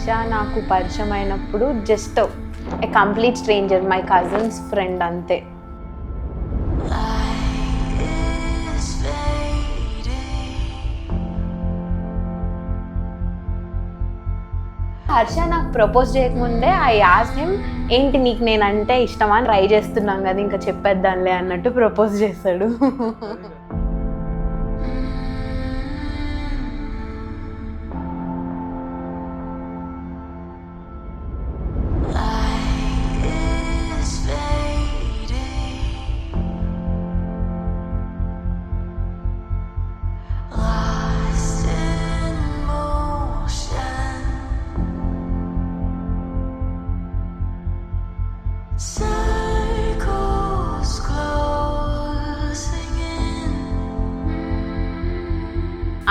హర్ష నాకు పరిచయం అయినప్పుడు just a complete stranger, my cousins friend అంతే. హర్ష నాకు ప్రపోజ్ చేయకముందే ఐ ఆస్క్డ్ హిమ్, ఏంటి నీకు నేనంటే ఇష్టమా, ట్రై చేస్తున్నాం కదా ఇంకా చెప్పేద్దాంలే అన్నట్టు ప్రపోజ్ చేశాడు.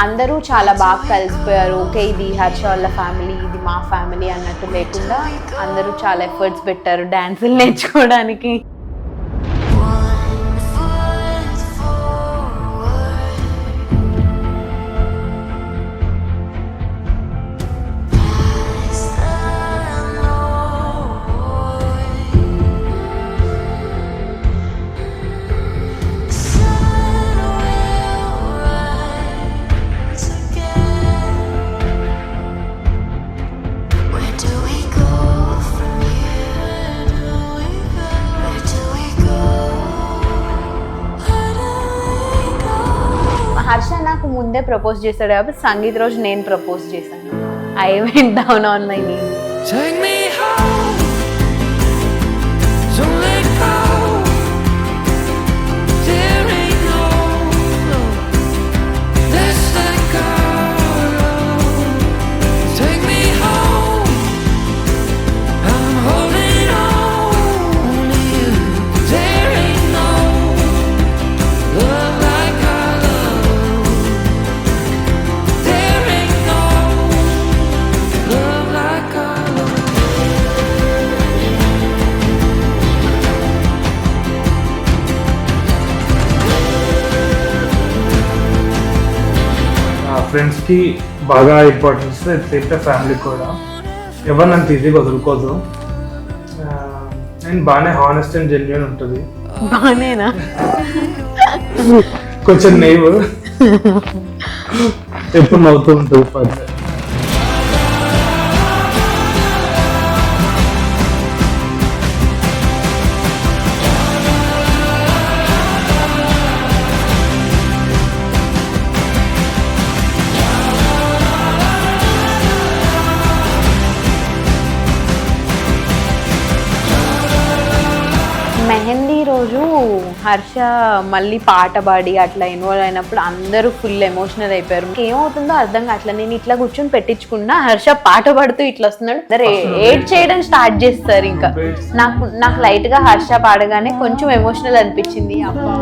అందరూ చాలా బాగా కలిసిపోయారు. ఓకే ఇది హర్ష వాళ్ళ ఫ్యామిలీ, ఇది మా ఫ్యామిలీ అన్నట్టు లేకుండా అందరూ చాలా ఎఫర్ట్స్ పెట్టారు డాన్సులు నేర్చుకోవడానికి. హర్ష నాకు ముందే ప్రపోజ్ చేశాడు కాబట్టి సంగీత్ రోజు నేను ప్రపోజ్ చేశాను. I went down on my knee. ఫ్రెండ్స్కి బాగా ఇంపార్టెన్స్ ఇస్తే ఫ్యామిలీకి కూడా ఎవరు నన్ను ఈజీగా వదులుకోదు. అండ్ బాగానే హానెస్ట్ అండ్ జెన్యున్ ఉంటుంది. బానేనా కొంచెం నేవ్ ఎప్పుడు నవ్వుతూ ఉంటుంది. మెహందీ రోజు హర్ష మళ్ళీ పాట పాడి అట్లా ఇన్వాల్వ్ అయినప్పుడు అందరూ ఫుల్ ఎమోషనల్ అయిపోయారు. ఏమవుతుందో అర్థం కావట్లా. నేను ఇట్లా కూర్చొని పెట్టించుకున్నా, హర్ష పాట పాడుతూ ఇట్లా వస్తున్నాడు, అందరు ఏడ్ చేయడం స్టార్ట్ చేస్తారు. ఇంకా నాకు లైట్ గా హర్ష పాడగానే కొంచెం ఎమోషనల్ అనిపించింది. అబ్బా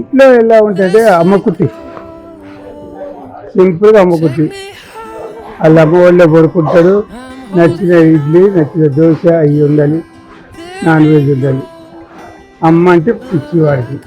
ఇంట్లో ఎలా ఉంటుంది అమ్మకుట్టి, సింపుల్గా అమ్మకుట్టి. వాళ్ళ అమ్మ వాళ్ళే పడుకుంటాడు. నచ్చిన ఇడ్లీ, నచ్చిన దోశ అవి ఉండాలి, నాన్ వెజ్ ఉండాలి. అమ్మ అంటే పిచ్చి వాడికి.